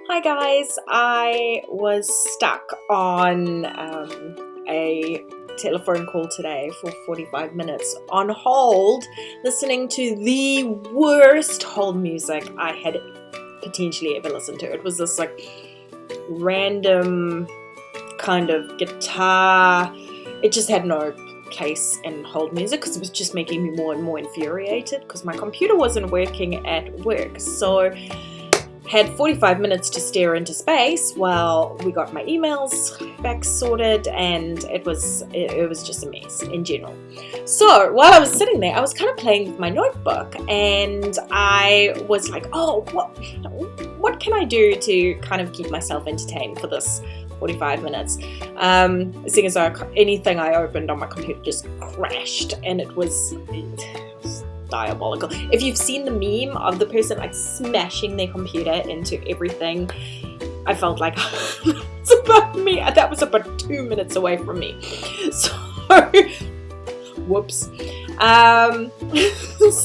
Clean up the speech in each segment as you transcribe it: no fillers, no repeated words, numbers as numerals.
Hi guys, I was stuck on a telephone call today for 45 minutes on hold, listening to the worst hold music I had potentially ever listened to. It was this like random kind of guitar. It just had no place in hold music because it was just making me more and more infuriated because my computer wasn't working at work. So had 45 minutes to stare into space while we got my emails back sorted, and it was just a mess in general. So while I was sitting there, I was kind of playing with my notebook, and I was like, oh, what can I do to kind of keep myself entertained for this 45 minutes? Seeing as though anything I opened on my computer just crashed, and it was diabolical. If you've seen the meme of the person like smashing their computer into everything, I felt like it's about me. That was about 2 minutes away from me. So, whoops.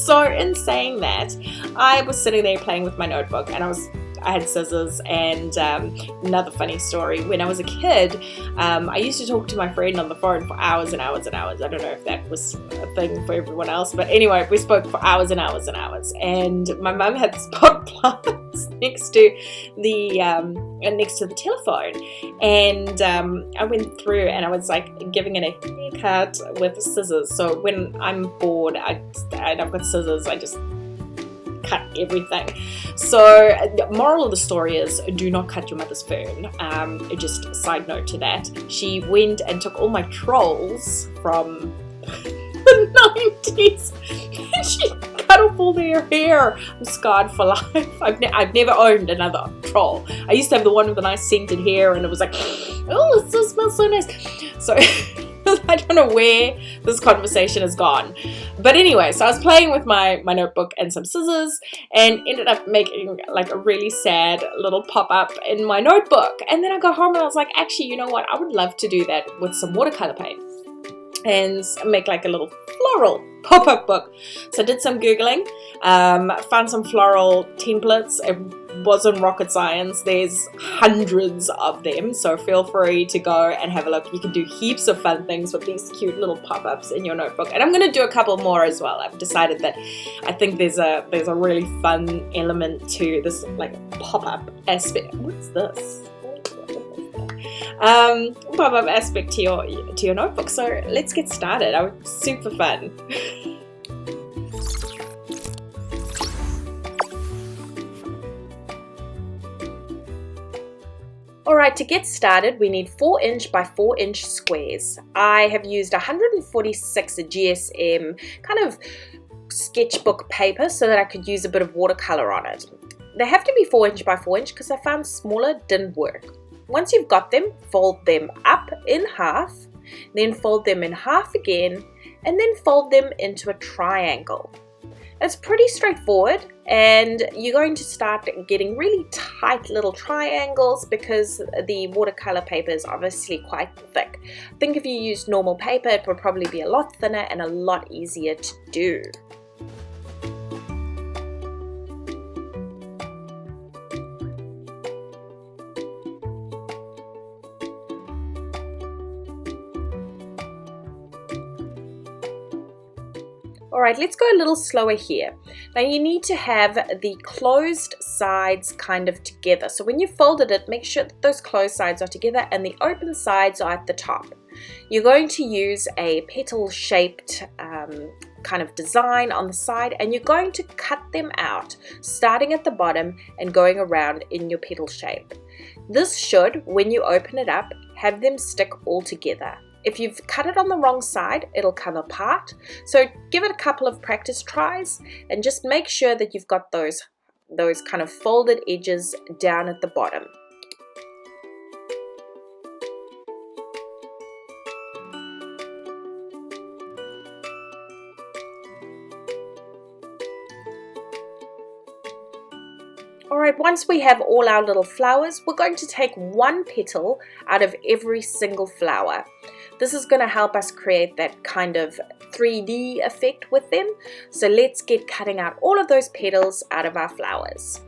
So in saying that, I was sitting there playing with my notebook, and I had scissors. And another funny story, when I was a kid, I used to talk to my friend on the phone for hours and hours and hours. I don't know if that was a thing for everyone else, but anyway, we spoke for hours and hours and hours. And my mum had this pot plant next to the telephone, and I went through and I was like giving it a haircut with scissors. So when I'm bored, and I've got scissors, I just cut everything. So the moral of the story is, do not cut your mother's fern. Just a side note to that, she went and took all my trolls from the 90s and she cut off all their hair. I'm scarred for life. I've never owned another troll. I used to have the one with the nice scented hair, and it was like, oh, it smells so nice. So I don't know where this conversation has gone. But anyway, so I was playing with my notebook and some scissors, and ended up making like a really sad little pop-up in my notebook. And then I got home and I was like, actually, you know what? I would love to do that with some watercolor paint and make like a little floral pop-up book. So I did some Googling, found some floral templates. It wasn't rocket science. There's hundreds of them, so feel free to go and have a look. You can do heaps of fun things with these cute little pop-ups in your notebook, and I'm going to do a couple more as well. I've decided that I think there's a really fun element to this like pop-up aspect. What's this? Pop-up aspect to your notebook. So let's get started. Super fun. Alright, to get started, we need 4" by 4" squares. I have used 146 GSM kind of sketchbook paper so that I could use a bit of watercolor on it. They have to be 4" by 4" because I found smaller didn't work. Once you've got them, fold them up in half, then fold them in half again, and then fold them into a triangle. It's pretty straightforward, and you're going to start getting really tight little triangles because the watercolor paper is obviously quite thick. I think if you use normal paper, it would probably be a lot thinner and a lot easier to do. Alright, let's go a little slower here. Now you need to have the closed sides kind of together. So when you folded it, make sure that those closed sides are together and the open sides are at the top. You're going to use a petal shaped kind of design on the side, and you're going to cut them out, starting at the bottom and going around in your petal shape. This should, when you open it up, have them stick all together. If you've cut it on the wrong side, it'll come apart. So give it a couple of practice tries and just make sure that you've got those kind of folded edges down at the bottom. Alright, once we have all our little flowers, we're going to take one petal out of every single flower. This is going to help us create that kind of 3D effect with them. So let's get cutting out all of those petals out of our flowers.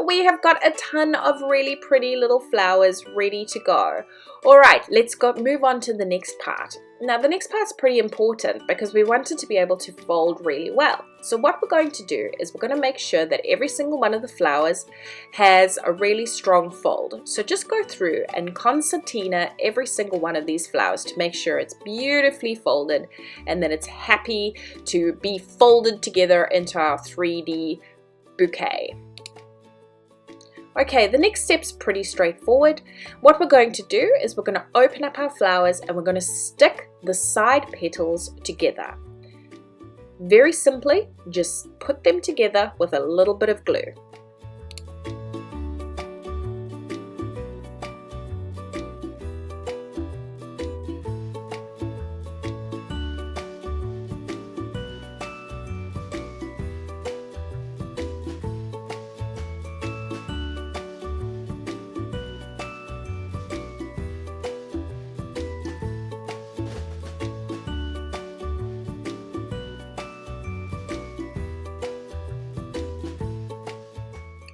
we have got a ton of really pretty little flowers ready to go. All right, let's move on to the next part. Now the next part's pretty important because we want it to be able to fold really well. So what we're going to do is we're going to make sure that every single one of the flowers has a really strong fold. So just go through and concertina every single one of these flowers to make sure it's beautifully folded and that it's happy to be folded together into our 3D bouquet. Okay, the next step's pretty straightforward. What we're going to do is we're going to open up our flowers and we're going to stick the side petals together. Very simply, just put them together with a little bit of glue.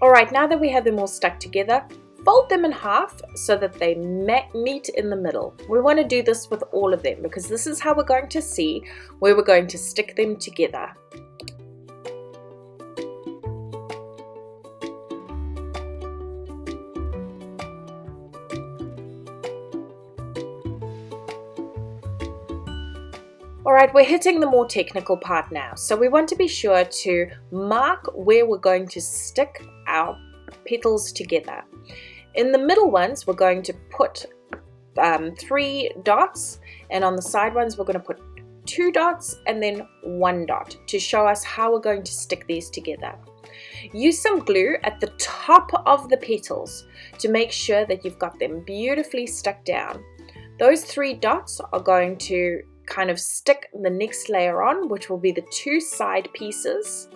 Alright, now that we have them all stuck together, fold them in half so that they meet in the middle. We want to do this with all of them because this is how we're going to see where we're going to stick them together. Alright, we're hitting the more technical part now. So we want to be sure to mark where we're going to stick our petals together. In the middle ones, we're going to put 3 dots, and on the side ones, we're going to put 2 dots and then 1 dot to show us how we're going to stick these together. Use some glue at the top of the petals to make sure that you've got them beautifully stuck down. Those 3 dots are going to kind of stick the next layer on, which will be the 2 side pieces.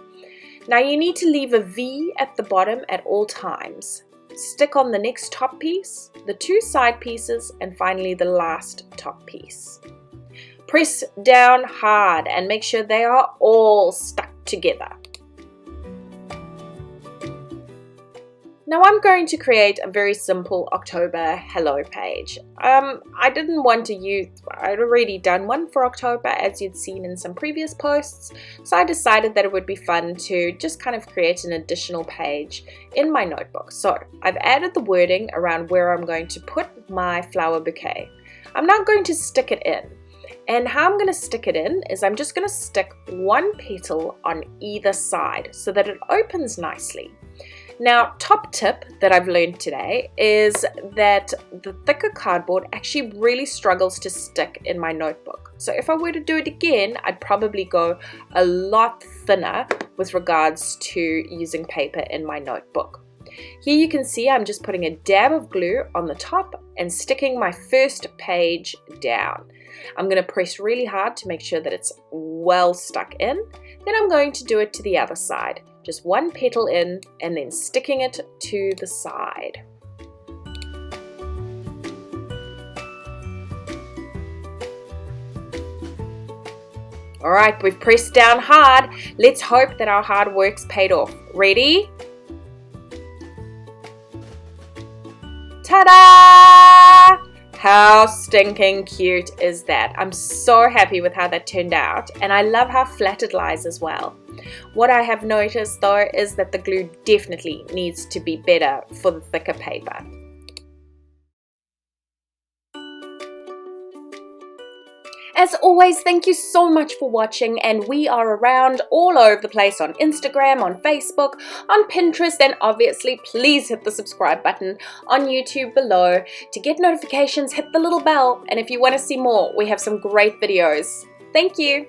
Now you need to leave a V at the bottom at all times. Stick on the next top piece, the 2 side pieces, and finally the last top piece. Press down hard and make sure they are all stuck together. Now I'm going to create a very simple October hello page. I didn't want to use, I'd already done one for October as you'd seen in some previous posts, so I decided that it would be fun to just kind of create an additional page in my notebook. So I've added the wording around where I'm going to put my flower bouquet. I'm now going to stick it in. And how I'm going to stick it in is I'm just going to stick 1 petal on either side so that it opens nicely. Now, top tip that I've learned today is that the thicker cardboard actually really struggles to stick in my notebook. So if I were to do it again, I'd probably go a lot thinner with regards to using paper in my notebook. Here you can see I'm just putting a dab of glue on the top and sticking my first page down. I'm going to press really hard to make sure that it's well stuck in. Then I'm going to do it to the other side. Just 1 petal in and then sticking it to the side. Alright, we've pressed down hard. Let's hope that our hard work's paid off. Ready? Ta-da! How stinking cute is that? I'm so happy with how that turned out, and I love how flat it lies as well. What I have noticed though is that the glue definitely needs to be better for the thicker paper. As always, thank you so much for watching, and we are around all over the place on Instagram, on Facebook, on Pinterest, and obviously please hit the subscribe button on YouTube below. To get notifications, hit the little bell, and if you want to see more, we have some great videos. Thank you!